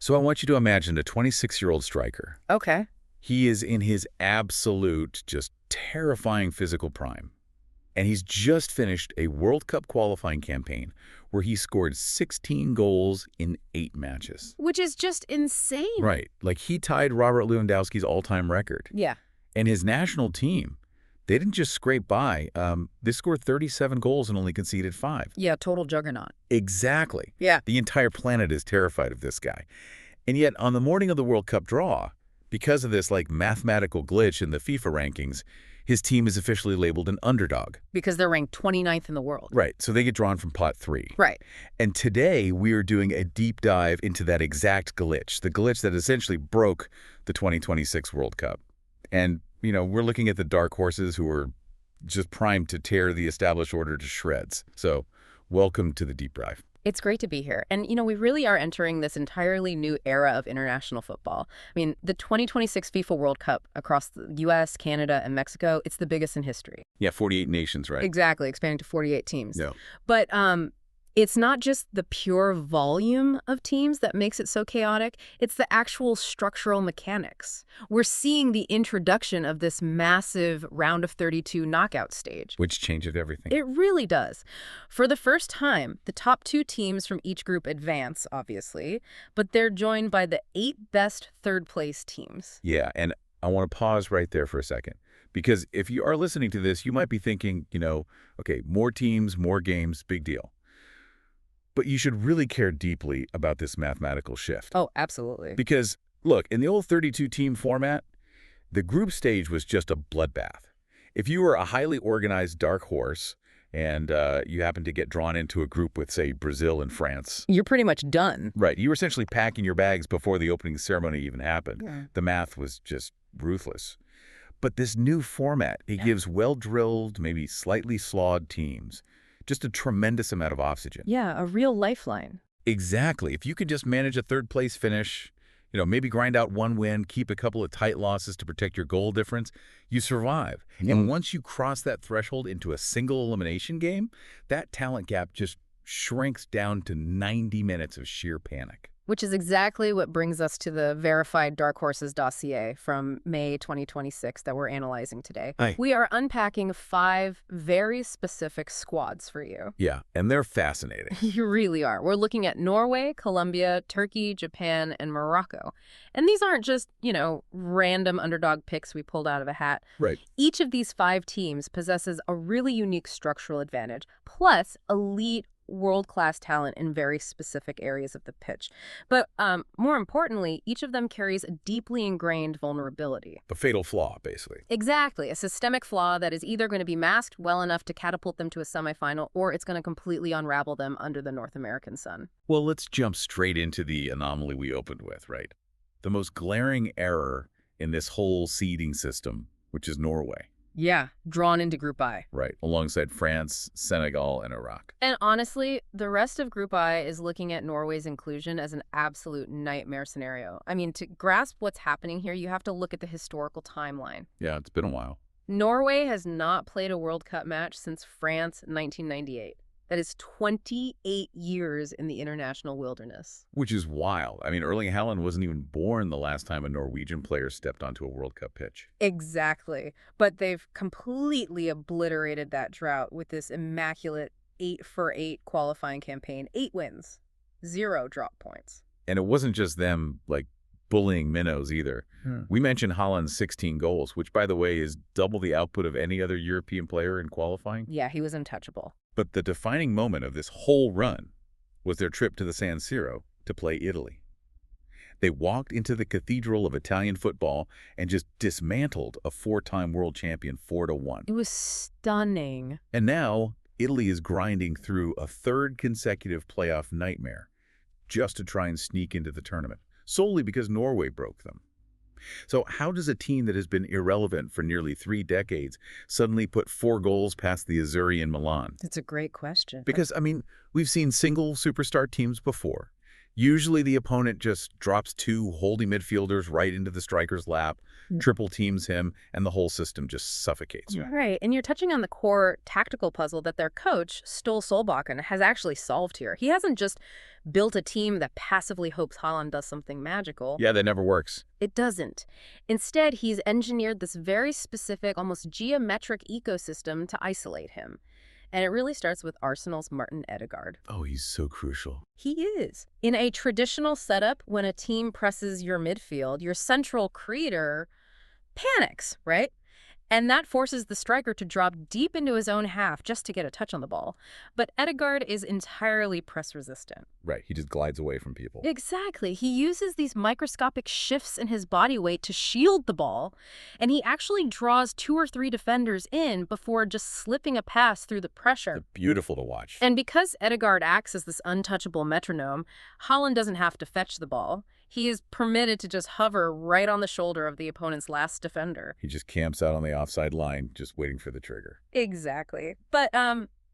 So I want you to imagine a 26-year-old striker. Okay. He is in his absolute, just terrifying physical prime. And he's just finished a World Cup qualifying campaign where he scored 16 goals in 8 matches. Which is just insane. Right. Like, he tied Robert Lewandowski's all-time record. Yeah. And his national team, they didn't just scrape by. They scored 37 goals and only conceded 5. Yeah, total juggernaut. Exactly. Yeah. The entire planet is terrified of this guy. And yet, on the morning of the World Cup draw, because of this, like, mathematical glitch in the FIFA rankings, his team is officially labeled an underdog. Because they're ranked 29th in the world. Right. So they get drawn from pot 3. Right. And today we are doing a deep dive into that exact glitch, the glitch that essentially broke the 2026 World Cup. And, you know, we're looking at the dark horses who are just primed to tear the established order to shreds. So welcome to the deep dive. It's great to be here. And, you know, we really are entering this entirely new era of international football. I mean, the 2026 FIFA World Cup across the U.S., Canada, and Mexico, it's the biggest in history. Yeah, 48 nations, right? Exactly, expanding to 48 teams. Yeah. But it's not just the pure volume of teams that makes it so chaotic. It's the actual structural mechanics. We're seeing the introduction of this massive round of 32 knockout stage. Which changes everything. It really does. For the first time, the top 2 teams from each group advance, obviously, but they're joined by the 8 best third-place teams. Yeah, and I want to pause right there for a second. Because if you are listening to this, you might be thinking, you know, okay, more teams, more games, big deal. But you should really care deeply about this mathematical shift. Oh, absolutely. Because, look, in the old 32-team format, the group stage was just a bloodbath. If you were a highly organized dark horse and you happened to get drawn into a group with, say, Brazil and France. You're pretty much done. Right. You were essentially packing your bags before the opening ceremony even happened. Yeah. The math was just ruthless. But this new format, it gives well-drilled, maybe slightly slawed teams just a tremendous amount of oxygen. Yeah, a real lifeline. Exactly. If you could just manage a third-place finish, you know, maybe grind out 1 win, keep a couple of tight losses to protect your goal difference, you survive. And once you cross that threshold into a single elimination game, that talent gap just shrinks down to 90 minutes of sheer panic. Which is exactly what brings us to the verified Dark Horses dossier from May 2026 that we're analyzing today. Aye. We are unpacking 5 very specific squads for you. Yeah, and they're fascinating. You really are. We're looking at Norway, Colombia, Turkey, Japan, and Morocco. And these aren't just, you know, random underdog picks we pulled out of a hat. Right. Each of these 5 teams possesses a really unique structural advantage, plus elite world-class talent in very specific areas of the pitch. But more importantly, each of them carries a deeply ingrained vulnerability. The fatal flaw, basically. Exactly. A systemic flaw that is either going to be masked well enough to catapult them to a semifinal, or it's going to completely unravel them under the North American sun. Well, let's jump straight into the anomaly we opened with, right? The most glaring error in this whole seeding system, which is Norway. Yeah, drawn into Group I. Right, alongside France, Senegal, and Iraq. And honestly, the rest of Group I is looking at Norway's inclusion as an absolute nightmare scenario. I mean, to grasp what's happening here, you have to look at the historical timeline. Yeah, it's been a while. Norway has not played a World Cup match since France 1998. That is 28 years in the international wilderness. Which is wild. I mean, Erling Haaland wasn't even born the last time a Norwegian player stepped onto a World Cup pitch. Exactly. But they've completely obliterated that drought with this immaculate 8-for-8 qualifying campaign. 8 wins, 0 drop points. And it wasn't just them, like, bullying minnows either. We mentioned Haaland's 16 goals, which, by the way, is double the output of any other European player in qualifying. Yeah, he was untouchable. But the defining moment of this whole run was their trip to the San Siro to play Italy. They walked into the cathedral of Italian football and just dismantled a 4-time world champion 4-1. It was stunning. And now Italy is grinding through a 3rd consecutive playoff nightmare just to try and sneak into the tournament, solely because Norway broke them. So how does a team that has been irrelevant for nearly 3 decades suddenly put 4 goals past the Azzurri in Milan? That's a great question. Because, I mean, we've seen single superstar teams before. Usually the opponent just drops two holding midfielders right into the striker's lap, triple teams him, and the whole system just suffocates. Right, and you're touching on the core tactical puzzle that their coach, Ståle Solbakken, has actually solved here. He hasn't just built a team that passively hopes Haaland does something magical. Yeah, that never works. It doesn't. Instead, he's engineered this very specific, almost geometric ecosystem to isolate him. And it really starts with Arsenal's Martin Ødegaard. Oh, he's so crucial. He is. In a traditional setup, when a team presses your midfield, your central creator panics, right? And that forces the striker to drop deep into his own half just to get a touch on the ball. But Ødegaard is entirely press-resistant. Right, he just glides away from people. Exactly. He uses these microscopic shifts in his body weight to shield the ball, and he actually draws 2 or 3 defenders in before just slipping a pass through the pressure. It's beautiful to watch. And because Ødegaard acts as this untouchable metronome, Haaland doesn't have to fetch the ball. He is permitted to just hover right on the shoulder of the opponent's last defender. He just camps out on the offside line, just waiting for the trigger. Exactly. But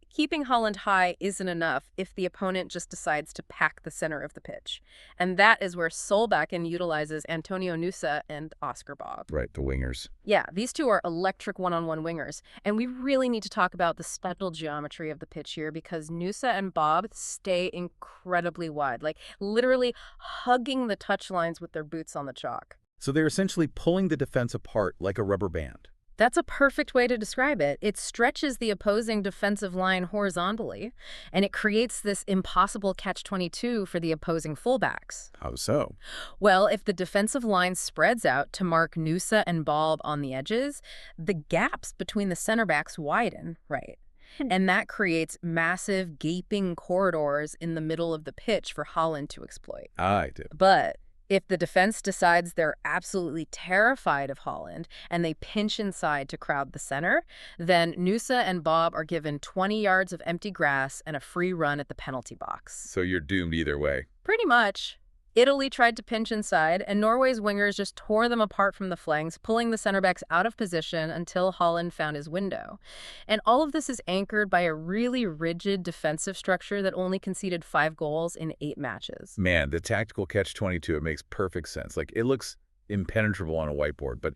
keeping Haaland high isn't enough if the opponent just decides to pack the center of the pitch. And that is where Solbakken utilizes Antonio Nusa and Oscar Bob. Right, the wingers. Yeah, these two are electric one-on-one wingers. And we really need to talk about the special geometry of the pitch here because Nusa and Bob stay incredibly wide, like literally hugging the touchlines with their boots on the chalk. So they're essentially pulling the defense apart like a rubber band. That's a perfect way to describe it. It stretches the opposing defensive line horizontally, and it creates this impossible catch-22 for the opposing fullbacks. How so? Well, if the defensive line spreads out to mark Nusa and Bob on the edges, the gaps between the center backs widen, right? And that creates massive, gaping corridors in the middle of the pitch for Haaland to exploit. I did. But if the defense decides they're absolutely terrified of Haaland and they pinch inside to crowd the center, then Nusa and Bob are given 20 yards of empty grass and a free run at the penalty box. So you're doomed either way. Pretty much. Italy tried to pinch inside, and Norway's wingers just tore them apart from the flanks, pulling the center backs out of position until Haaland found his window. And all of this is anchored by a really rigid defensive structure that only conceded 5 goals in 8 matches. Man, the tactical catch-22, it makes perfect sense. Like, it looks impenetrable on a whiteboard. But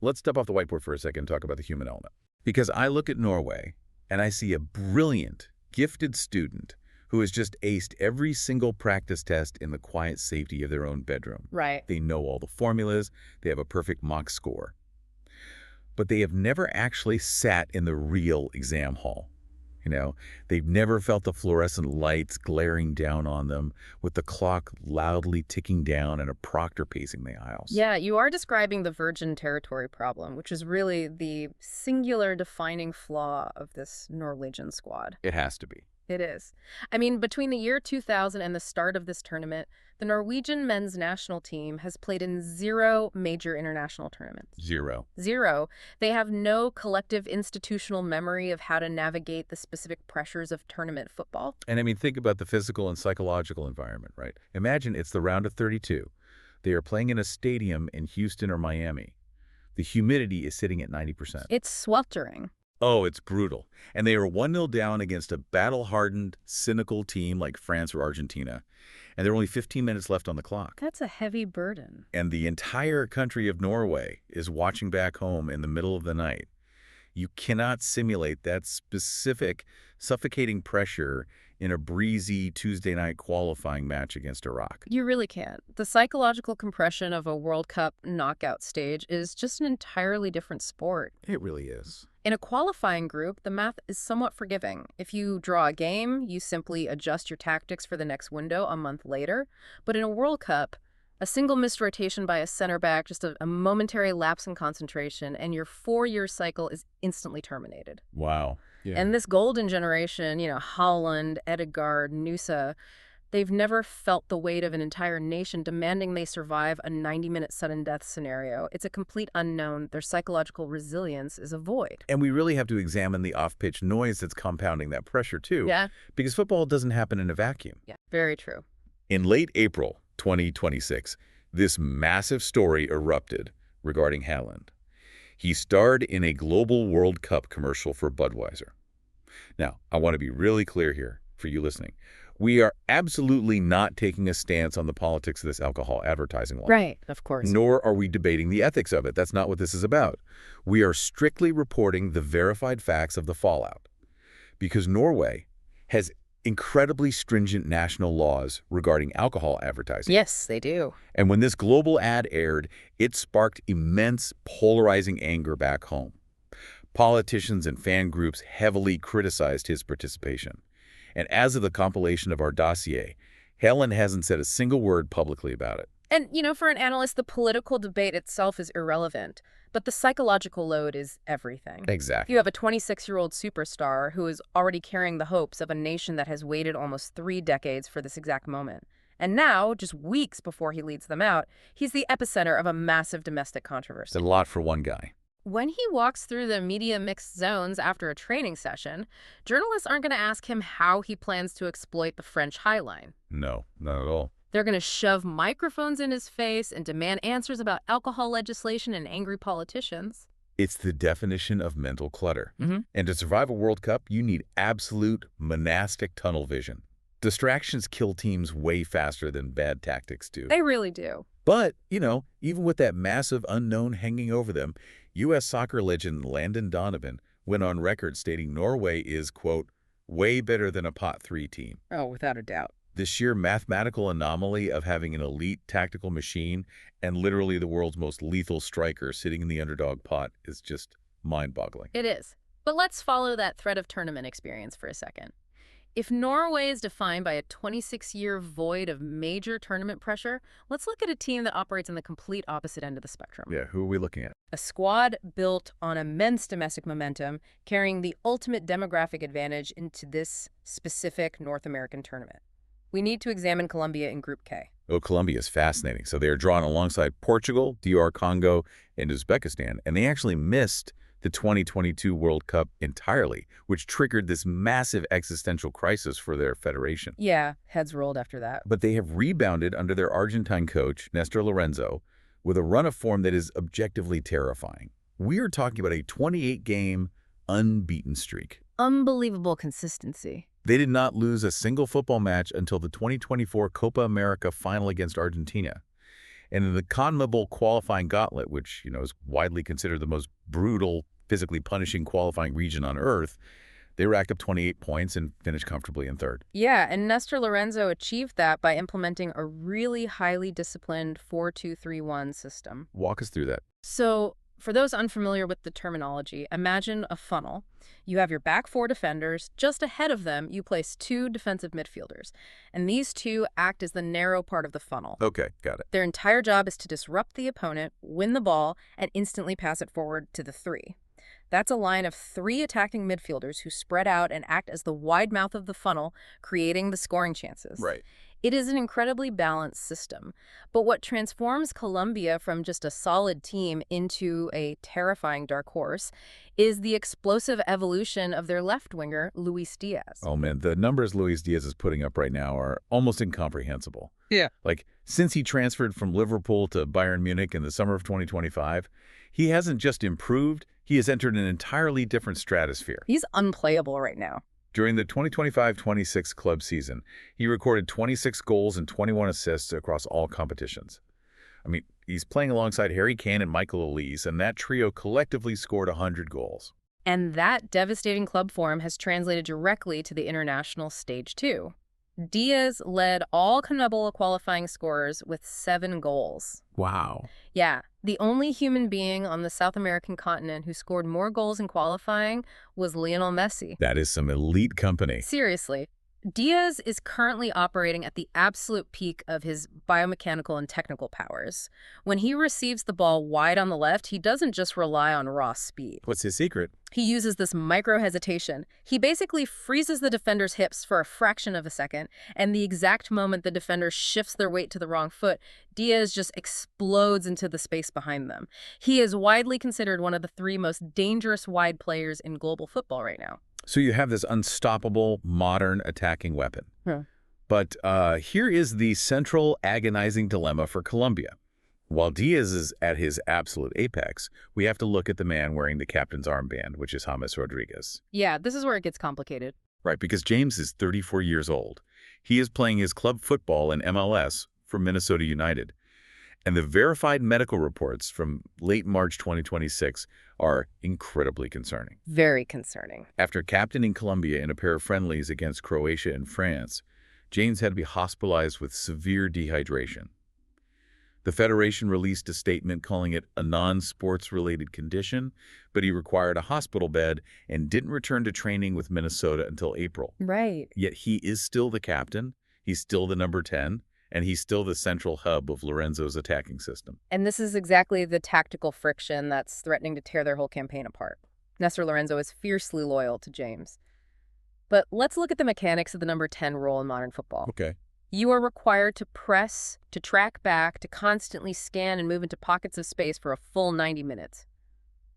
let's step off the whiteboard for a second and talk about the human element. Because I look at Norway, and I see a brilliant, gifted student who has just aced every single practice test in the quiet safety of their own bedroom. Right. They know all the formulas. They have a perfect mock score. But they have never actually sat in the real exam hall. You know, they've never felt the fluorescent lights glaring down on them with the clock loudly ticking down and a proctor pacing the aisles. Yeah, you are describing the virgin territory problem, which is really the singular defining flaw of this Norwegian squad. It has to be. It is. I mean, between the year 2000 and the start of this tournament, the Norwegian men's national team has played in 0 major international tournaments. 0. 0. They have no collective institutional memory of how to navigate the specific pressures of tournament football. And I mean, think about the physical and psychological environment, right? Imagine it's the round of 32. They are playing in a stadium in Houston or Miami. The humidity is sitting at 90%. It's sweltering. Oh, it's brutal. And they are 1-0 down against a battle-hardened, cynical team like France or Argentina. And there are only 15 minutes left on the clock. That's a heavy burden. And the entire country of Norway is watching back home in the middle of the night. You cannot simulate that specific, suffocating pressure in a breezy Tuesday night qualifying match against Iraq. You really can't. The psychological compression of a World Cup knockout stage is just an entirely different sport. It really is. In a qualifying group, the math is somewhat forgiving. If you draw a game, you simply adjust your tactics for the next window a month later. But in a World Cup, a single missed rotation by a center back, just a momentary lapse in concentration, and your 4-year cycle is instantly terminated. Wow. Yeah. And this golden generation, Haaland, Ødegaard, Nusa, they've never felt the weight of an entire nation demanding they survive a 90-minute sudden death scenario. It's a complete unknown. Their psychological resilience is a void. And we really have to examine the off-pitch noise that's compounding that pressure, too. Yeah. Because football doesn't happen in a vacuum. Yeah, very true. In late April 2026, this massive story erupted regarding Haaland. He starred in a global World Cup commercial for Budweiser. Now, I want to be really clear here for you listening. We are absolutely not taking a stance on the politics of this alcohol advertising law. Right, of course. Nor are we debating the ethics of it. That's not what this is about. We are strictly reporting the verified facts of the fallout. Because Norway has incredibly stringent national laws regarding alcohol advertising. Yes, they do. And when this global ad aired, it sparked immense polarizing anger back home. Politicians and fan groups heavily criticized his participation. And as of the compilation of our dossier, Haaland hasn't said a single word publicly about it. And, for an analyst, the political debate itself is irrelevant, but the psychological load is everything. Exactly. You have a 26-year-old superstar who is already carrying the hopes of a nation that has waited almost 3 decades for this exact moment. And now, just weeks before he leads them out, he's the epicenter of a massive domestic controversy. It's a lot for one guy. When he walks through the media mixed zones after a training session, journalists aren't going to ask him how he plans to exploit the French High Line. No, not at all. They're going to shove microphones in his face and demand answers about alcohol legislation and angry politicians. It's the definition of mental clutter. Mm-hmm. And to survive a World Cup, you need absolute monastic tunnel vision. Distractions kill teams way faster than bad tactics do. They really do. But, even with that massive unknown hanging over them, U.S. soccer legend Landon Donovan went on record stating Norway is, quote, way better than a pot 3 team. Oh, without a doubt. The sheer mathematical anomaly of having an elite tactical machine and literally the world's most lethal striker sitting in the underdog pot is just mind-boggling. It is. But let's follow that thread of tournament experience for a second. If Norway is defined by a 26-year void of major tournament pressure, let's look at a team that operates on the complete opposite end of the spectrum. Yeah, who are we looking at? A squad built on immense domestic momentum, carrying the ultimate demographic advantage into this specific North American tournament. We need to examine Colombia in Group K. Oh, Colombia is fascinating. So they are drawn alongside Portugal, DR Congo, and Uzbekistan, and they actually missed the 2022 World Cup entirely, which triggered this massive existential crisis for their federation. Yeah, heads rolled after that. But they have rebounded under their Argentine coach, Nestor Lorenzo, with a run of form that is objectively terrifying. We are talking about a 28-game unbeaten streak. Unbelievable consistency. They did not lose a single football match until the 2024 Copa America final against Argentina. And in the CONMEBOL qualifying gauntlet, which, is widely considered the most brutal, physically punishing qualifying region on Earth, they racked up 28 points and finished comfortably in third. Yeah, and Nestor Lorenzo achieved that by implementing a really highly disciplined 4-2-3-1 system. Walk us through that. So, for those unfamiliar with the terminology, imagine a funnel. You have your back 4 defenders. Just ahead of them, you place 2 defensive midfielders. And these 2 act as the narrow part of the funnel. Okay, got it. Their entire job is to disrupt the opponent, win the ball, and instantly pass it forward to the 3. That's a line of 3 attacking midfielders who spread out and act as the wide mouth of the funnel, creating the scoring chances. Right. It is an incredibly balanced system. But what transforms Colombia from just a solid team into a terrifying dark horse is the explosive evolution of their left winger, Luis Díaz. Oh, man, the numbers Luis Díaz is putting up right now are almost incomprehensible. Yeah. Like, since he transferred from Liverpool to Bayern Munich in the summer of 2025, he hasn't just improved, he has entered an entirely different stratosphere. He's unplayable right now. During the 2025-26 club season, he recorded 26 goals and 21 assists across all competitions. I mean, he's playing alongside Harry Kane and Michael Elise, and that trio collectively scored 100 goals. And that devastating club form has translated directly to the international stage too. Díaz led all CONMEBOL qualifying scorers with 7 goals. Wow. Yeah, the only human being on the South American continent who scored more goals in qualifying was Lionel Messi. That is some elite company. Seriously. Díaz is currently operating at the absolute peak of his biomechanical and technical powers. When he receives the ball wide on the left, he doesn't just rely on raw speed. What's his secret? He uses this micro-hesitation. He basically freezes the defender's hips for a fraction of a second, and the exact moment the defender shifts their weight to the wrong foot, Díaz just explodes into the space behind them. He is widely considered one of the 3 most dangerous wide players in global football right now. So you have this unstoppable, modern attacking weapon. Yeah. But here is the central agonizing dilemma for Colombia. While Díaz is at his absolute apex, we have to look at the man wearing the captain's armband, which is James Rodríguez. Yeah, this is where it gets complicated. Right, because James is 34 years old. He is playing his club football in MLS for Minnesota United. And the verified medical reports from late March 2026 are incredibly concerning. Very concerning. After captaining Colombia in a pair of friendlies against Croatia and France, James had to be hospitalized with severe dehydration. The Federation released a statement calling it a non-sports-related condition, but he required a hospital bed and didn't return to training with Minnesota until April. Right. Yet he is still the captain, he's still the number 10, and he's still the central hub of Lorenzo's attacking system. And this is exactly the tactical friction that's threatening to tear their whole campaign apart. Nestor Lorenzo is fiercely loyal to James. But let's look at the mechanics of the number 10 role in modern football. Okay. You are required to press, to track back, to constantly scan and move into pockets of space for a full 90 minutes.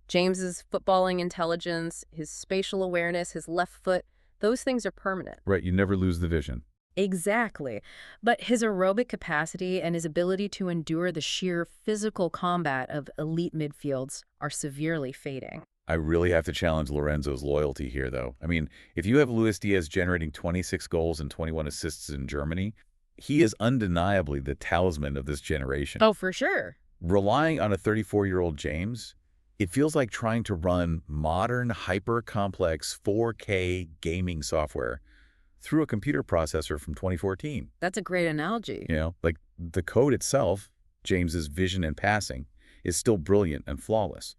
James's footballing intelligence, his spatial awareness, his left foot, those things are permanent. Right, you never lose the vision. Exactly. But his aerobic capacity and his ability to endure the sheer physical combat of elite midfields are severely fading. I really have to challenge Lorenzo's loyalty here, though. I mean, if you have Luis Díaz generating 26 goals and 21 assists in Germany, he is undeniably the talisman of this generation. Oh, for sure. Relying on a 34-year-old James, it feels like trying to run modern, hyper-complex 4K gaming software through a computer processor from 2014. That's a great analogy. You know, like the code itself, James's vision and passing, is still brilliant and flawless.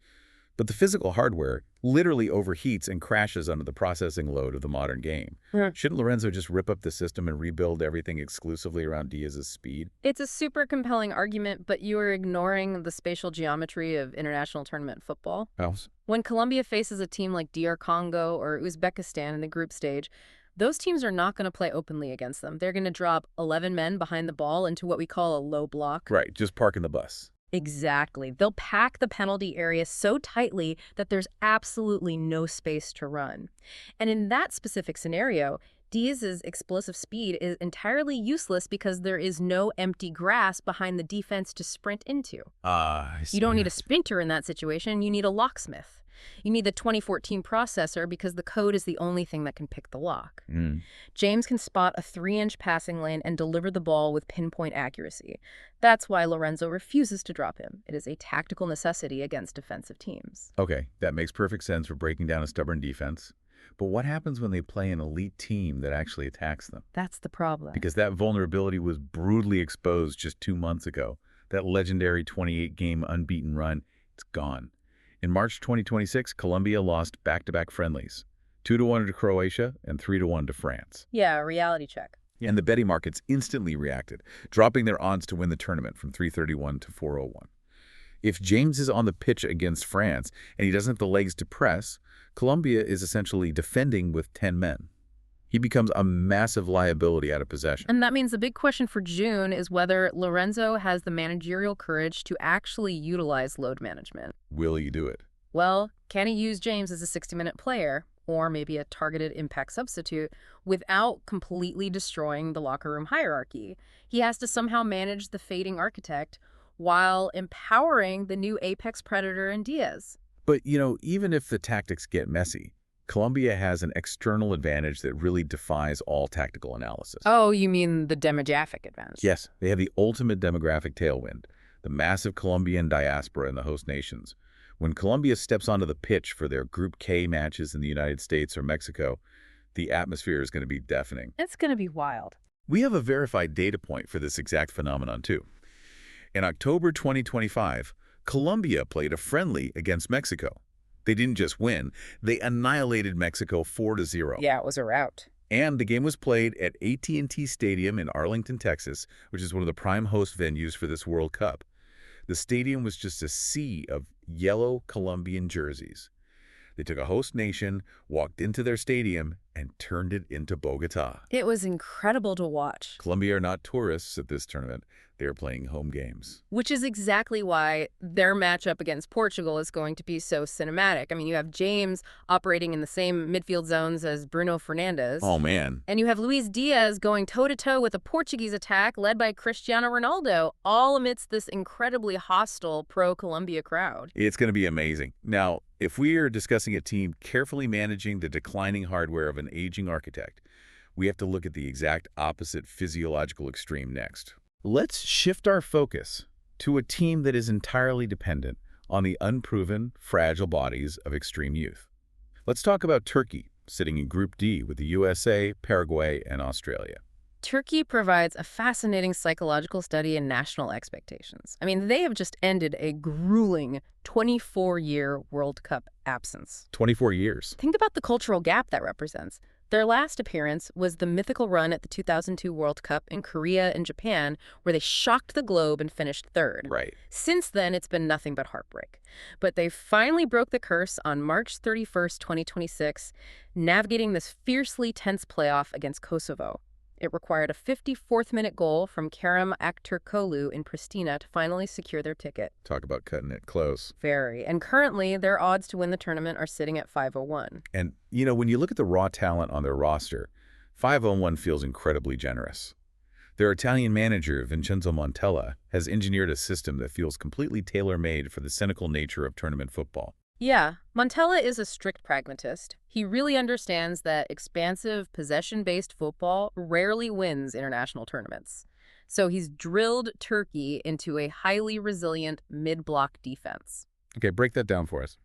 But the physical hardware literally overheats and crashes under the processing load of the modern game. Shouldn't Lorenzo just rip up the system and rebuild everything exclusively around Díaz's speed? It's a super compelling argument, but you are ignoring the spatial geometry of international tournament football. Else? When Colombia faces a team like DR Congo or Uzbekistan in the group stage, those teams are not going to play openly against them. They're going to drop 11 men behind the ball into what we call a low block. Right, just parking the bus. Exactly. They'll pack the penalty area so tightly that there's absolutely no space to run. And in that specific scenario, Díaz's explosive speed is entirely useless because there is no empty grass behind the defense to sprint into. I see. You don't need a sprinter in that situation. You need a locksmith. You need the 2014 processor because the code is the only thing that can pick the lock. James can spot a 3-inch passing lane and deliver the ball with pinpoint accuracy. That's why Lorenzo refuses to drop him. It is a tactical necessity against defensive teams. Okay, that makes perfect sense for breaking down a stubborn defense. But what happens when they play an elite team that actually attacks them? That's the problem. Because that vulnerability was brutally exposed just 2 months ago. That legendary 28-game unbeaten run, it's gone. In March 2026, Colombia lost back-to-back friendlies, 2-1 to Croatia and 3-1 to France. Yeah, a reality check. And the betting markets instantly reacted, dropping their odds to win the tournament from 331 to 401. If James is on the pitch against France and he doesn't have the legs to press, Colombia is essentially defending with 10 men. He becomes a massive liability out of possession. And that means the big question for June is whether Lorenzo has the managerial courage to actually utilize load management. Will he do it? Well, can he use James as a 60-minute player, or maybe a targeted impact substitute, without completely destroying the locker room hierarchy? He has to somehow manage the fading architect while empowering the new apex predator in Díaz. But, you know, even if the tactics get messy, Colombia has an external advantage that really defies all tactical analysis. Oh, you mean the demographic advantage? Yes, they have the ultimate demographic tailwind, the massive Colombian diaspora in the host nations. When Colombia steps onto the pitch for their Group K matches in the United States or Mexico, the atmosphere is going to be deafening. It's going to be wild. We have a verified data point for this exact phenomenon, too. In October 2025, Colombia played a friendly against Mexico. They didn't just win, they annihilated Mexico 4-0. Yeah, it was a rout. And the game was played at AT&T Stadium in Arlington, Texas, which is one of the prime host venues for this World Cup. The stadium was just a sea of yellow Colombian jerseys. They took a host nation, walked into their stadium, and turned it into Bogota. It was incredible to watch. Colombia are not tourists at this tournament. They are playing home games. Which is exactly why their matchup against Portugal is going to be so cinematic. I mean, you have James operating in the same midfield zones as Bruno Fernandes. Oh, man. And you have Luis Díaz going toe-to-toe with a Portuguese attack led by Cristiano Ronaldo, all amidst this incredibly hostile pro-Colombia crowd. It's going to be amazing. Now, if we are discussing a team carefully managing the declining hardware of an aging architect, we have to look at the exact opposite physiological extreme next. Let's shift our focus to a team that is entirely dependent on the unproven, fragile bodies of extreme youth. Let's talk about Turkey, sitting in Group D with the USA, Paraguay, and Australia. Turkey provides a fascinating psychological study in national expectations. I mean, they have just ended a grueling 24-year World Cup absence. 24 years. Think about the cultural gap that represents. Their last appearance was the mythical run at the 2002 World Cup in Korea and Japan, where they shocked the globe and finished third. Right. Since then, it's been nothing but heartbreak. But they finally broke the curse on March 31st, 2026, navigating this fiercely tense playoff against Kosovo. It required a 54th-minute goal from Kerem Aktürkoğlu in Pristina to finally secure their ticket. Talk about cutting it close. Very. And currently, their odds to win the tournament are sitting at 501. And, when you look at the raw talent on their roster, 501 feels incredibly generous. Their Italian manager, Vincenzo Montella, has engineered a system that feels completely tailor-made for the cynical nature of tournament football. Yeah, Montella is a strict pragmatist. He really understands that expansive, possession-based football rarely wins international tournaments. So he's drilled Turkey into a highly resilient mid-block defense. Okay, break that down for us.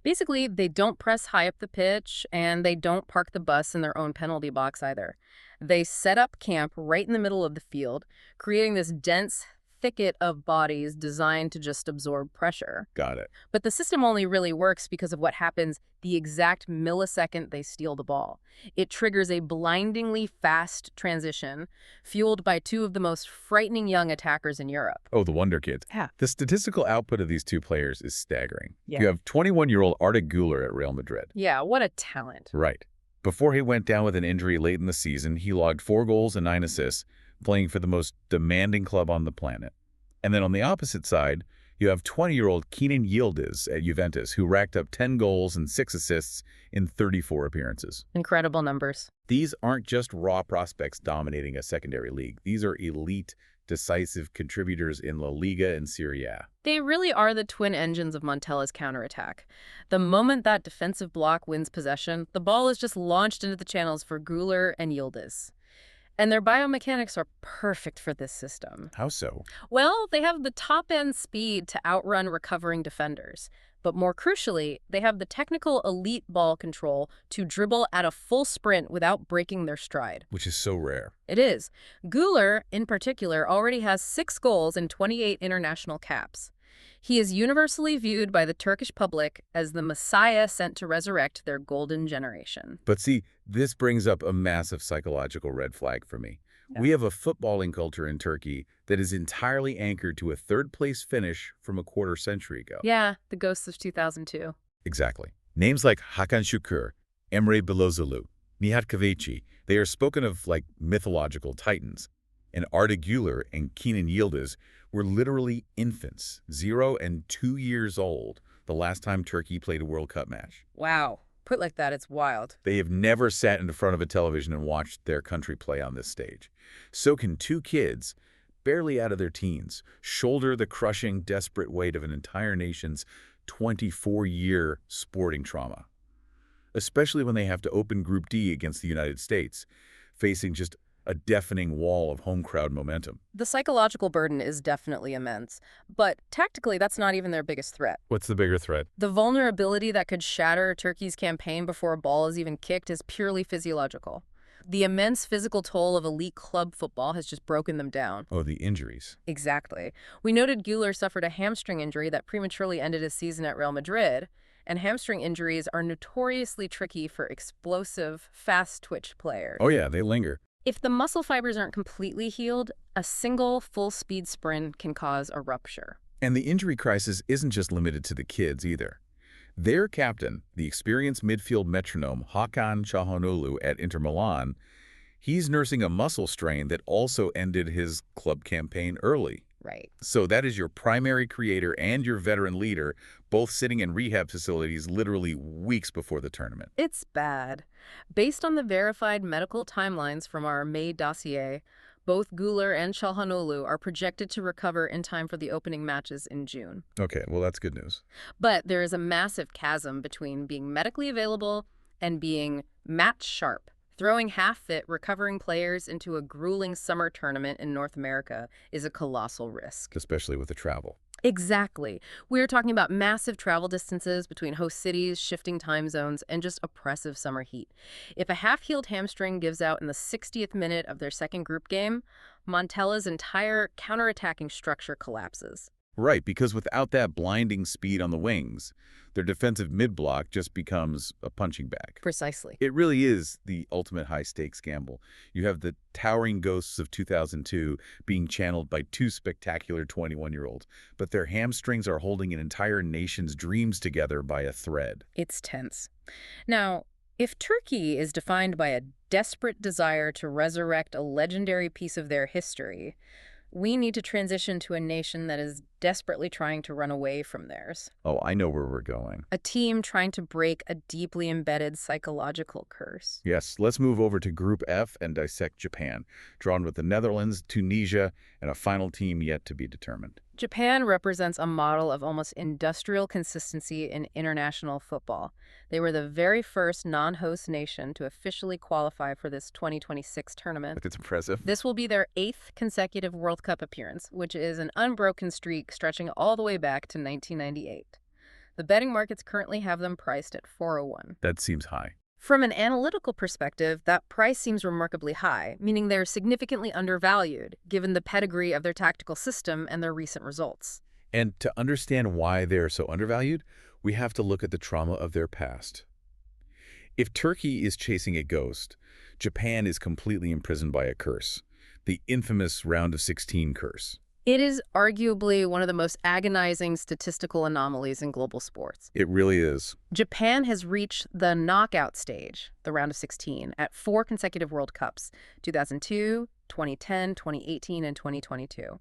Basically, they don't press high up the pitch, and they don't park the bus in their own penalty box either. They set up camp right in the middle of the field, creating this dense thicket of bodies designed to just absorb pressure. Got it. But the system only really works because of what happens the exact millisecond they steal the ball. It triggers a blindingly fast transition, fueled by two of the most frightening young attackers in Europe. Oh, the Wonder Kids. Yeah. The statistical output of these two players is staggering. Yeah. You have 21-year-old Arda Güler at Real Madrid. Yeah, what a talent. Right. Before he went down with an injury late in the season, he logged 4 goals and 9 assists, playing for the most demanding club on the planet. And then on the opposite side, you have 20-year-old Yıldız at Juventus, who racked up 10 goals and 6 assists in 34 appearances. Incredible numbers. These aren't just raw prospects dominating a secondary league. These are elite, decisive contributors in La Liga and Serie A. They really are the twin engines of Montella's counterattack. The moment that defensive block wins possession, the ball is just launched into the channels for Güler and Yıldız. And their biomechanics are perfect for this system. How so? Well, they have the top-end speed to outrun recovering defenders. But more crucially, they have the technical elite ball control to dribble at a full sprint without breaking their stride. Which is so rare. It is. Güler, in particular, already has 6 goals and 28 international caps. He is universally viewed by the Turkish public as the messiah sent to resurrect their golden generation. But see, this brings up a massive psychological red flag for me. Yeah. We have a footballing culture in Turkey that is entirely anchored to a third-place finish from a quarter century ago. Yeah, the ghosts of 2002. Exactly. Names like Hakan Şükür, Emre Belözoğlu, Nihat Kaveci, they are spoken of like mythological titans. And Arda Güler and Kenan Yıldız were literally infants, 0 and 2 years old, the last time Turkey played a World Cup match. Wow. Put like that, it's wild. They have never sat in front of a television and watched their country play on this stage. So can 2 kids, barely out of their teens, shoulder the crushing, desperate weight of an entire nation's 24-year sporting trauma. Especially when they have to open Group D against the United States, facing just a deafening wall of home crowd momentum. The psychological burden is definitely immense, but tactically that's not even their biggest threat. What's the bigger threat? The vulnerability that could shatter Turkey's campaign before a ball is even kicked is purely physiological. The immense physical toll of elite club football has just broken them down. Oh, the injuries. Exactly. We noted Güler suffered a hamstring injury that prematurely ended his season at Real Madrid, and hamstring injuries are notoriously tricky for explosive, fast-twitch players. Oh yeah, they linger. If the muscle fibers aren't completely healed, a single full-speed sprint can cause a rupture. And the injury crisis isn't just limited to the kids either. Their captain, the experienced midfield metronome Hakan Çalhanoğlu at Inter Milan, he's nursing a muscle strain that also ended his club campaign early. Right. So that is your primary creator and your veteran leader, both sitting in rehab facilities literally weeks before the tournament. It's bad. Based on the verified medical timelines from our May dossier, both Güler and Çalhanoğlu are projected to recover in time for the opening matches in June. Okay, well, that's good news. But there is a massive chasm between being medically available and being match-sharp Throwing half-fit, recovering players into a grueling summer tournament in North America is a colossal risk. Especially with the travel. Exactly. We're talking about massive travel distances between host cities, shifting time zones, and just oppressive summer heat. If a half-healed hamstring gives out in the 60th minute of their second group game, Montella's entire counterattacking structure collapses. Right, because without that blinding speed on the wings, their defensive mid-block just becomes a punching bag. Precisely. It really is the ultimate high-stakes gamble. You have the towering ghosts of 2002 being channeled by two spectacular 21-year-olds, but their hamstrings are holding an entire nation's dreams together by a thread. It's tense. Now, if Turkey is defined by a desperate desire to resurrect a legendary piece of their history, we need to transition to a nation that is desperately trying to run away from theirs. Oh, I know where we're going. A team trying to break a deeply embedded psychological curse. Yes, let's move over to Group F and dissect Japan, drawn with the Netherlands, Tunisia, and a final team yet to be determined. Japan represents a model of almost industrial consistency in international football. They were the very first non-host nation to officially qualify for this 2026 tournament. It's impressive. This will be their 8th consecutive World Cup appearance, which is an unbroken streak stretching all the way back to 1998. The betting markets currently have them priced at 401. That seems high. From an analytical perspective, that price seems remarkably high, meaning they're significantly undervalued, given the pedigree of their tactical system and their recent results. And to understand why they are so undervalued, we have to look at the trauma of their past. If Turkey is chasing a ghost, Japan is completely imprisoned by a curse, the infamous round of 16 curse. It is arguably one of the most agonizing statistical anomalies in global sports. It really is. Japan has reached the knockout stage, the round of 16, at 4 consecutive World Cups, 2002, 2010, 2018, and 2022.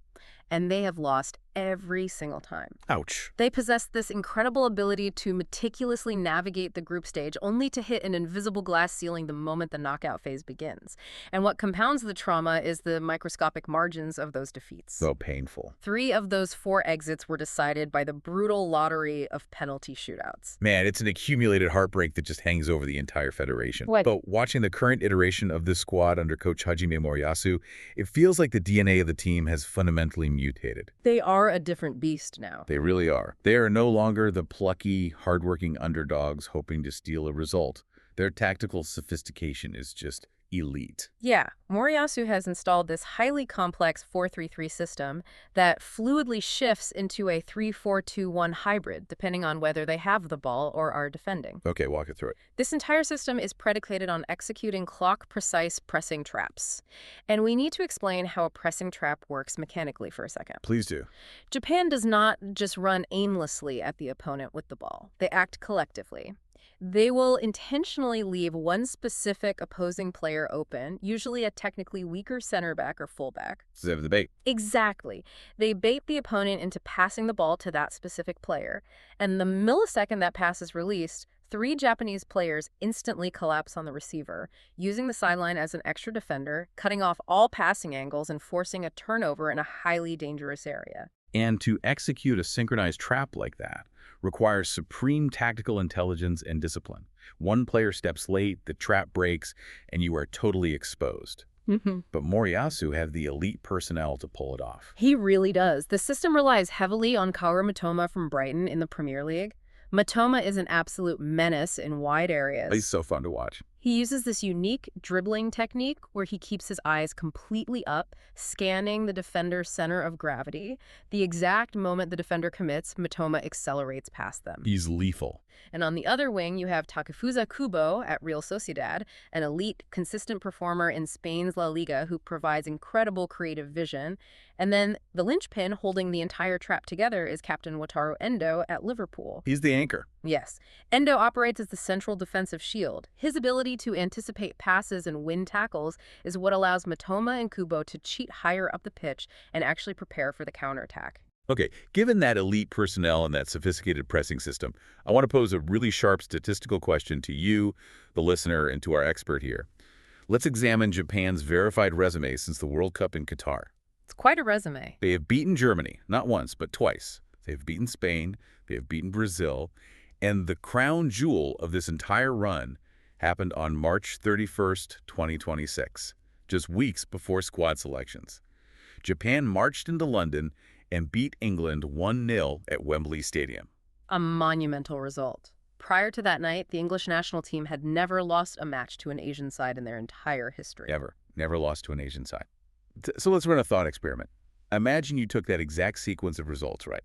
And they have lost every single time. Ouch. They possess this incredible ability to meticulously navigate the group stage, only to hit an invisible glass ceiling the moment the knockout phase begins. And what compounds the trauma is the microscopic margins of those defeats. So painful. 3 of those 4 exits were decided by the brutal lottery of penalty shootouts. Man, it's an accumulated heartbreak that just hangs over the entire federation. What? But watching the current iteration of this squad under coach Hajime Moriyasu, it feels like the DNA of the team has fundamentally mutated. They are a different beast now. They really are. They are no longer the plucky, hardworking underdogs hoping to steal a result. Their tactical sophistication is just elite. Yeah, Moriyasu has installed this highly complex 4-3-3 system that fluidly shifts into a 3-4-2-1 hybrid, depending on whether they have the ball or are defending. Okay, walk it through it. This entire system is predicated on executing clock-precise pressing traps. And we need to explain how a pressing trap works mechanically for a second. Please do. Japan does not just run aimlessly at the opponent with the ball. They act collectively. They will intentionally leave one specific opposing player open, usually a technically weaker center back or fullback. So the bait. Exactly. They bait the opponent into passing the ball to that specific player. And the millisecond that pass is released, 3 Japanese players instantly collapse on the receiver, using the sideline as an extra defender, cutting off all passing angles and forcing a turnover in a highly dangerous area. And to execute a synchronized trap like that requires supreme tactical intelligence and discipline. One player steps late, the trap breaks, and you are totally exposed. But Moriyasu have the elite personnel to pull it off. He really does. The system relies heavily on Kaoru Mitoma from Brighton in the Premier League. Mitoma is an absolute menace in wide areas. He's so fun to watch. He uses this unique dribbling technique where he keeps his eyes completely up, scanning the defender's center of gravity. The exact moment the defender commits, Mitoma accelerates past them. He's lethal. And on the other wing, you have Takefusa Kubo at Real Sociedad, an elite, consistent performer in Spain's La Liga who provides incredible creative vision. And then the linchpin holding the entire trap together is Captain Wataru Endo at Liverpool. He's the anchor. Yes. Endo operates as the central defensive shield. His ability to anticipate passes and win tackles is what allows Mitoma and Kubo to cheat higher up the pitch and actually prepare for the counterattack. Okay, given that elite personnel and that sophisticated pressing system, I want to pose a really sharp statistical question to you, the listener, and to our expert here. Let's examine Japan's verified resume since the World Cup in Qatar. It's quite a resume. They have beaten Germany, not once, but twice. They have beaten Spain, they have beaten Brazil, and the crown jewel of this entire run happened on March 31st, 2026, just weeks before squad selections. Japan marched into London and beat England 1-0 at Wembley Stadium. A monumental result. Prior to that night, the English national team had never lost a match to an Asian side in their entire history. Never lost to an Asian side. So let's run a thought experiment. Imagine you took that exact sequence of results, right?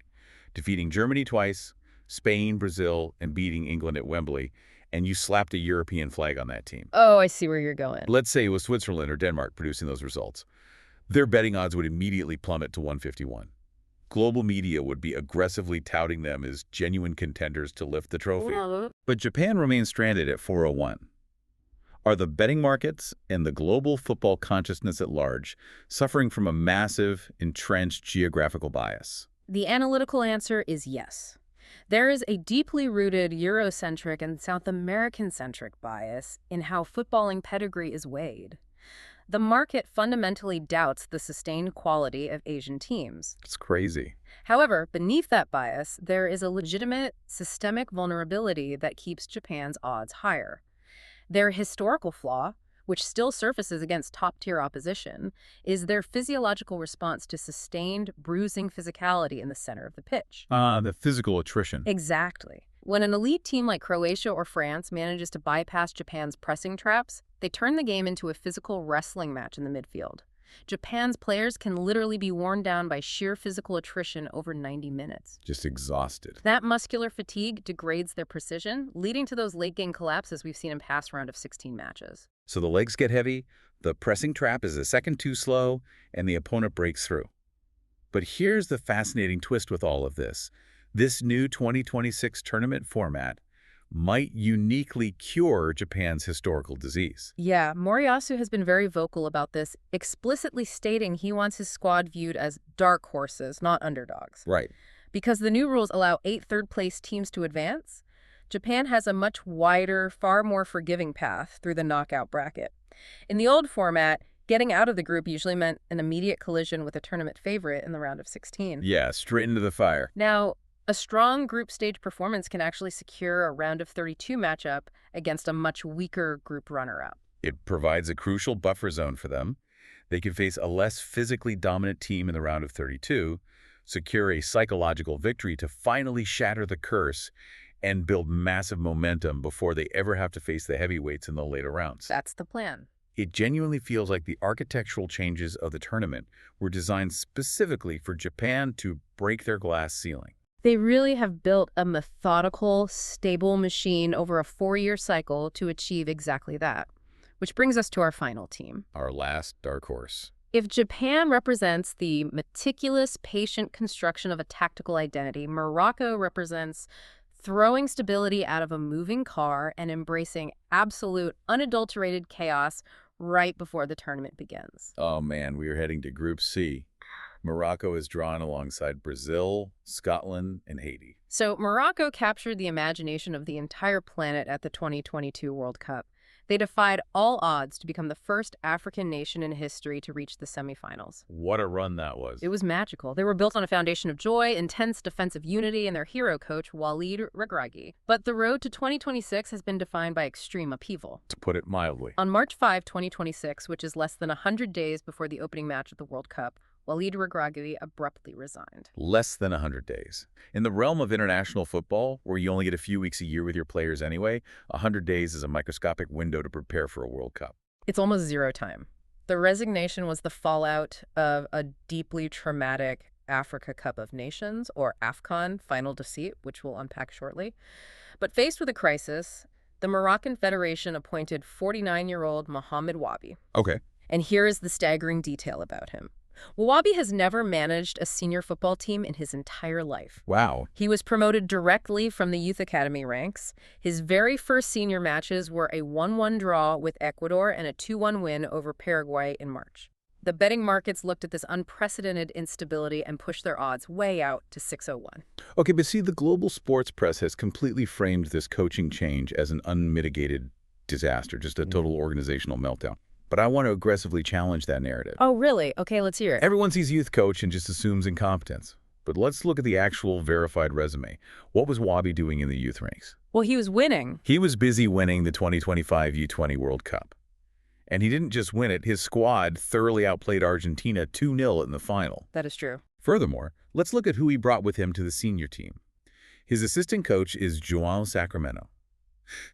Defeating Germany twice, Spain, Brazil, and beating England at Wembley, and you slapped a European flag on that team. Oh, I see where you're going. Let's say it was Switzerland or Denmark producing those results. Their betting odds would immediately plummet to 151. Global media would be aggressively touting them as genuine contenders to lift the trophy. But Japan remains stranded at 401. Are the betting markets and the global football consciousness at large suffering from a massive, entrenched geographical bias? The analytical answer is yes. There is a deeply rooted Eurocentric and South American-centric bias in how footballing pedigree is weighed. The market fundamentally doubts the sustained quality of Asian teams. It's crazy. However, beneath that bias, there is a legitimate systemic vulnerability that keeps Japan's odds higher. Their historical flaw, which still surfaces against top-tier opposition, is their physiological response to sustained, bruising physicality in the center of the pitch. The physical attrition. Exactly. When an elite team like Croatia or France manages to bypass Japan's pressing traps, they turn the game into a physical wrestling match in the midfield. Japan's players can literally be worn down by sheer physical attrition over 90 minutes. Just exhausted. That muscular fatigue degrades their precision, leading to those late-game collapses we've seen in past round of 16 matches. So the legs get heavy, the pressing trap is a second too slow, and the opponent breaks through. But here's the fascinating twist with all of this. This new 2026 tournament format might uniquely cure Japan's historical disease. Yeah, Moriyasu has been very vocal about this, explicitly stating he wants his squad viewed as dark horses, not underdogs. Right. Because the new rules allow 8 third-place teams to advance, Japan has a much wider, far more forgiving path through the knockout bracket. In the old format, getting out of the group usually meant an immediate collision with a tournament favorite in the round of 16. Yeah, straight into the fire. Now, a strong group stage performance can actually secure a round of 32 matchup against a much weaker group runner-up. It provides a crucial buffer zone for them. They can face a less physically dominant team in the round of 32, secure a psychological victory to finally shatter the curse, and build massive momentum before they ever have to face the heavyweights in the later rounds. That's the plan. It genuinely feels like the architectural changes of the tournament were designed specifically for Japan to break their glass ceiling. They really have built a methodical, stable machine over a 4-year cycle to achieve exactly that. Which brings us to our final team. Our last dark horse. If Japan represents the meticulous, patient construction of a tactical identity, Morocco represents throwing stability out of a moving car and embracing absolute, unadulterated chaos right before the tournament begins. Oh man, we are heading to Group C. Morocco is drawn alongside Brazil, Scotland, and Haiti. So Morocco captured the imagination of the entire planet at the 2022 World Cup. They defied all odds to become the first African nation in history to reach the semifinals. What a run that was. It was magical. They were built on a foundation of joy, intense defensive unity, and their hero coach, Walid Regragui. But the road to 2026 has been defined by extreme upheaval. To put it mildly. On March 5, 2026, which is less than 100 days before the opening match of the World Cup, Walid Regragui abruptly resigned. Less than 100 days. In the realm of international football, where you only get a few weeks a year with your players anyway, 100 days is a microscopic window to prepare for a World Cup. It's almost zero time. The resignation was the fallout of a deeply traumatic Africa Cup of Nations, or AFCON, final defeat, which we'll unpack shortly. But faced with a crisis, the Moroccan Federation appointed 49-year-old Mohamed Wabi. Okay. And here is the staggering detail about him. Wabi has never managed a senior football team in his entire life. Wow. He was promoted directly from the youth academy ranks. His very first senior matches were a 1-1 draw with Ecuador and a 2-1 win over Paraguay in March. The betting markets looked at this unprecedented instability and pushed their odds way out to 601. Okay, but see, the global sports press has completely framed this coaching change as an unmitigated disaster, just a total organizational meltdown. But I want to aggressively challenge that narrative. Oh, really? Okay, let's hear it. Everyone sees youth coach and just assumes incompetence. But let's look at the actual verified resume. What was Wabi doing in the youth ranks? Well, he was winning. He was busy winning the 2025 U20 World Cup. And he didn't just win it, his squad thoroughly outplayed Argentina 2-0 in the final. That is true. Furthermore, let's look at who he brought with him to the senior team. His assistant coach is João Sacramento.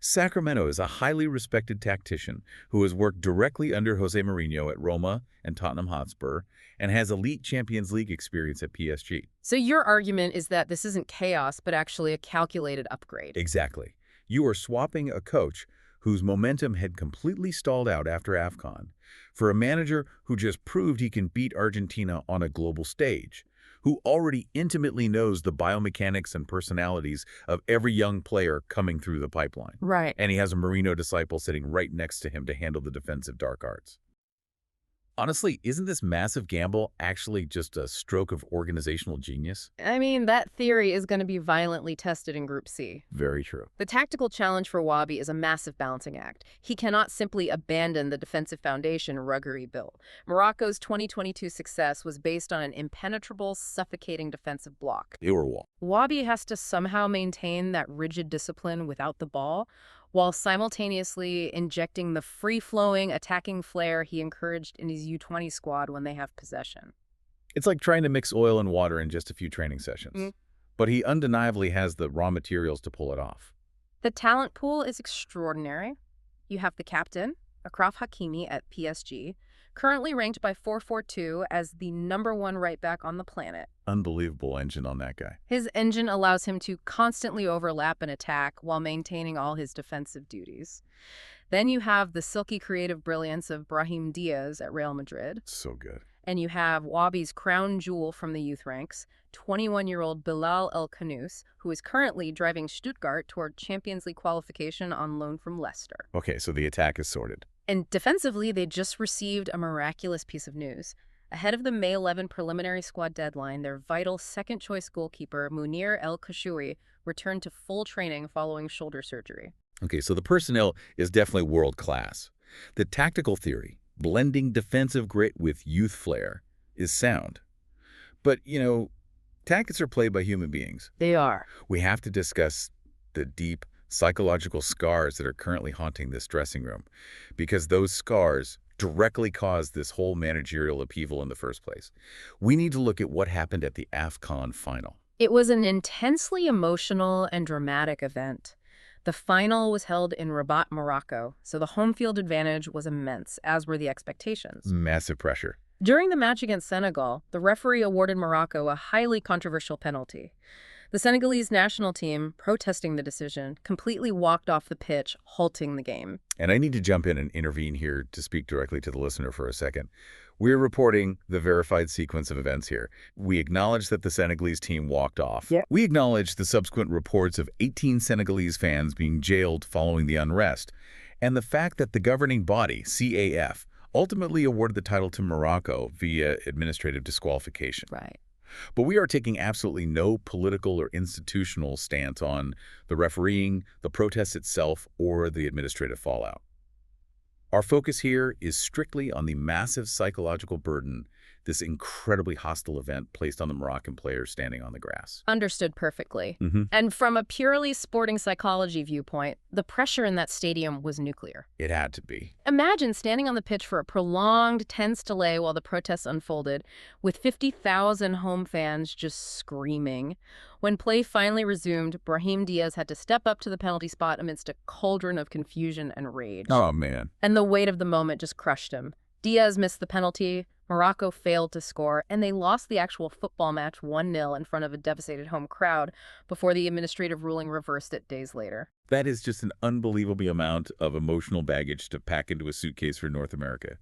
Sacramento is a highly respected tactician who has worked directly under Jose Mourinho at Roma and Tottenham Hotspur and has elite Champions League experience at PSG. So your argument is that this isn't chaos, but actually a calculated upgrade. Exactly. You are swapping a coach whose momentum had completely stalled out after AFCON for a manager who just proved he can beat Argentina on a global stage, who already intimately knows the biomechanics and personalities of every young player coming through the pipeline. Right. And he has a Mourinho disciple sitting right next to him to handle the defensive dark arts. Honestly, isn't this massive gamble actually just a stroke of organizational genius? I mean, that theory is going to be violently tested in Group C. Very true. The tactical challenge for Wabi is a massive balancing act. He cannot simply abandon the defensive foundation Ruggery built. Morocco's 2022 success was based on an impenetrable, suffocating defensive block. They were wall. Wabi has to somehow maintain that rigid discipline without the ball, while simultaneously injecting the free-flowing, attacking flair he encouraged in his U20 squad when they have possession. It's like trying to mix oil and water in just a few training sessions. But he undeniably has the raw materials to pull it off. The talent pool is extraordinary. You have the captain, Achraf Hakimi at PSG, currently ranked by 442 as the #1 right back on the planet. Unbelievable engine on that guy. His engine allows him to constantly overlap and attack while maintaining all his defensive duties. Then you have the silky creative brilliance of Brahim Díaz at Real Madrid. So good. And you have Wabi's crown jewel from the youth ranks, 21-year-old Bilal El Khanous, who is currently driving Stuttgart toward Champions League qualification on loan from Leicester. Okay, so the attack is sorted. And defensively, they just received a miraculous piece of news. Ahead of the May 11 preliminary squad deadline, their vital second-choice goalkeeper, Munir El Khouchouri, returned to full training following shoulder surgery. Okay, so the personnel is definitely world-class. The tactical theory, blending defensive grit with youth flair, is sound. But, tactics are played by human beings. They are. We have to discuss the deep psychological scars that are currently haunting this dressing room, because those scars directly caused this whole managerial upheaval in the first place. We need to look at what happened at the AFCON final. It was an intensely emotional and dramatic event. The final was held in Rabat, Morocco, so the home field advantage was immense, as were the expectations. Massive pressure. During the match against Senegal, the referee awarded Morocco a highly controversial penalty. The Senegalese national team, protesting the decision, completely walked off the pitch, halting the game. And I need to jump in and intervene here to speak directly to the listener for a second. We're reporting the verified sequence of events here. We acknowledge that the Senegalese team walked off. Yeah. We acknowledge the subsequent reports of 18 Senegalese fans being jailed following the unrest, and the fact that the governing body, CAF, ultimately awarded the title to Morocco via administrative disqualification. Right. But we are taking absolutely no political or institutional stance on the refereeing, the protest itself, or the administrative fallout. Our focus here is strictly on the massive psychological burden this incredibly hostile event placed on the Moroccan players standing on the grass. Understood perfectly. Mm-hmm. And from a purely sporting psychology viewpoint, the pressure in that stadium was nuclear. It had to be. Imagine standing on the pitch for a prolonged, tense delay while the protests unfolded, with 50,000 home fans just screaming. When play finally resumed, Brahim Díaz had to step up to the penalty spot amidst a cauldron of confusion and rage. Oh, man. And the weight of the moment just crushed him. Díaz missed the penalty, Morocco failed to score, and they lost the actual football match 1-0 in front of a devastated home crowd before the administrative ruling reversed it days later. That is just an unbelievable amount of emotional baggage to pack into a suitcase for North America.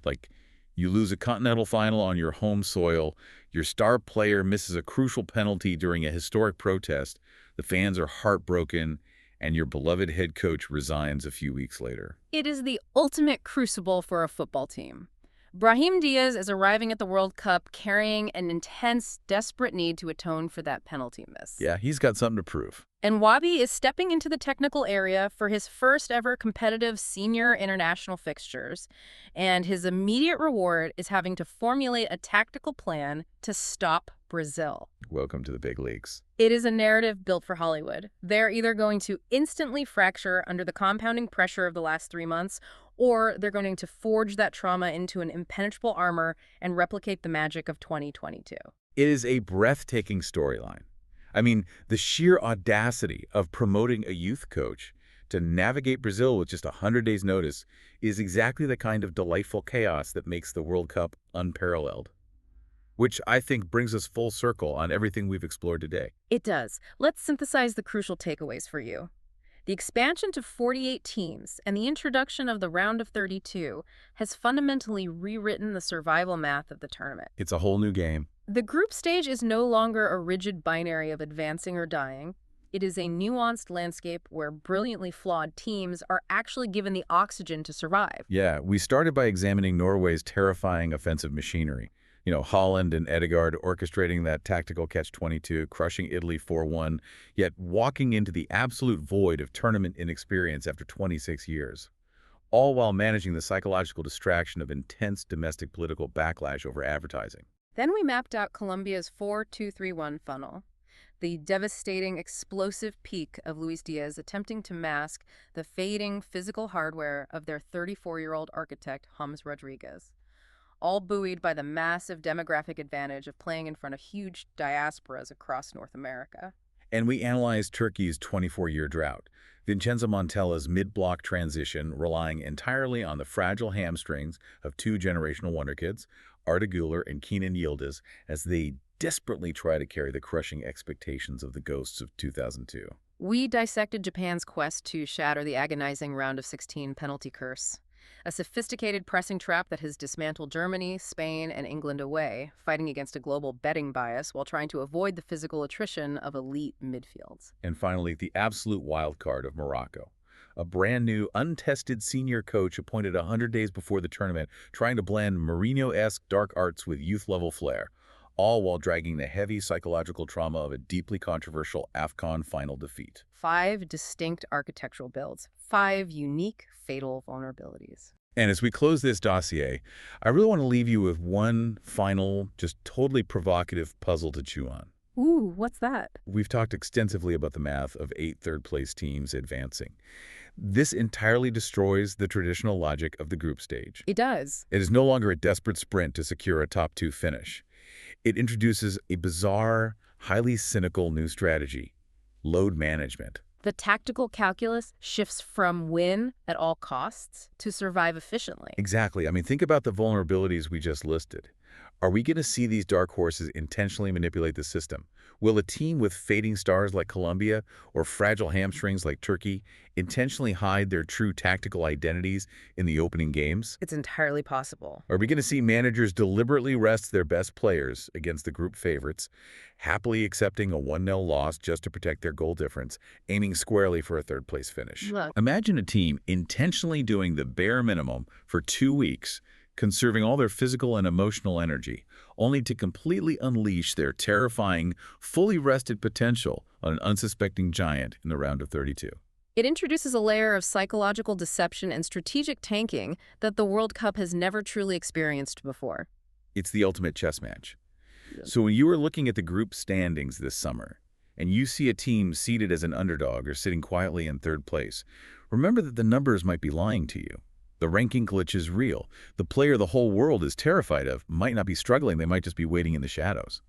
Like, you lose a continental final on your home soil, your star player misses a crucial penalty during a historic protest, the fans are heartbroken, and your beloved head coach resigns a few weeks later. It is the ultimate crucible for a football team. Brahim Díaz is arriving at the World Cup carrying an intense, desperate need to atone for that penalty miss. Yeah, he's got something to prove. And Wabi is stepping into the technical area for his first ever competitive senior international fixtures, and his immediate reward is having to formulate a tactical plan to stop Brazil. Welcome to the big leagues. It is a narrative built for Hollywood. They're either going to instantly fracture under the compounding pressure of the last 3 months, or they're going to forge that trauma into an impenetrable armor and replicate the magic of 2022. It is a breathtaking storyline. I mean, the sheer audacity of promoting a youth coach to navigate Brazil with just 100 days' notice is exactly the kind of delightful chaos that makes the World Cup unparalleled. Which I think brings us full circle on everything we've explored today. It does. Let's synthesize the crucial takeaways for you. The expansion to 48 teams and the introduction of the round of 32 has fundamentally rewritten the survival math of the tournament. It's a whole new game. The group stage is no longer a rigid binary of advancing or dying. It is a nuanced landscape where brilliantly flawed teams are actually given the oxygen to survive. Yeah, we started by examining Norway's terrifying offensive machinery. You know, Haaland and Ødegaard orchestrating that tactical catch-22, crushing Italy 4-1, yet walking into the absolute void of tournament inexperience after 26 years. All while managing the psychological distraction of intense domestic political backlash over advertising. Then we mapped out Colombia's 4-2-3-1 funnel, the devastating, explosive peak of Luis Díaz attempting to mask the fading physical hardware of their 34-year-old architect, James Rodríguez, all buoyed by the massive demographic advantage of playing in front of huge diasporas across North America. And we analyzed Turkey's 24-year drought, Vincenzo Montella's mid-block transition relying entirely on the fragile hamstrings of two generational wonder kids, Arda Güler and Kenan Yıldız, as they desperately try to carry the crushing expectations of the ghosts of 2002. We dissected Japan's quest to shatter the agonizing round of 16 penalty curse, a sophisticated pressing trap that has dismantled Germany, Spain, and England away, fighting against a global betting bias while trying to avoid the physical attrition of elite midfields. And finally, the absolute wild card of Morocco. A brand new, untested senior coach appointed 100 days before the tournament, trying to blend Mourinho-esque dark arts with youth-level flair, all while dragging the heavy psychological trauma of a deeply controversial AFCON final defeat. 5 distinct architectural builds, 5 unique, fatal vulnerabilities. And as we close this dossier, I really want to leave you with one final, just totally provocative puzzle to chew on. Ooh, what's that? We've talked extensively about the math of 8 third-place teams advancing. This entirely destroys the traditional logic of the group stage. It does. It is no longer a desperate sprint to secure a top 2 finish. It introduces a bizarre, highly cynical new strategy: load management. The tactical calculus shifts from win at all costs to survive efficiently. Exactly. I mean, think about the vulnerabilities we just listed. Are we going to see these dark horses intentionally manipulate the system? Will a team with fading stars like Colombia or fragile hamstrings like Turkey intentionally hide their true tactical identities in the opening games? It's entirely possible. Are we going to see managers deliberately rest their best players against the group favorites, happily accepting a 1-0 loss just to protect their goal difference, aiming squarely for a third-place finish? Look. Imagine a team intentionally doing the bare minimum for 2 weeks, conserving all their physical and emotional energy, only to completely unleash their terrifying, fully rested potential on an unsuspecting giant in the round of 32. It introduces a layer of psychological deception and strategic tanking that the World Cup has never truly experienced before. It's the ultimate chess match. So when you are looking at the group standings this summer, and you see a team seated as an underdog or sitting quietly in third place, remember that the numbers might be lying to you. The ranking glitch is real. The player the whole world is terrified of might not be struggling, they might just be waiting in the shadows.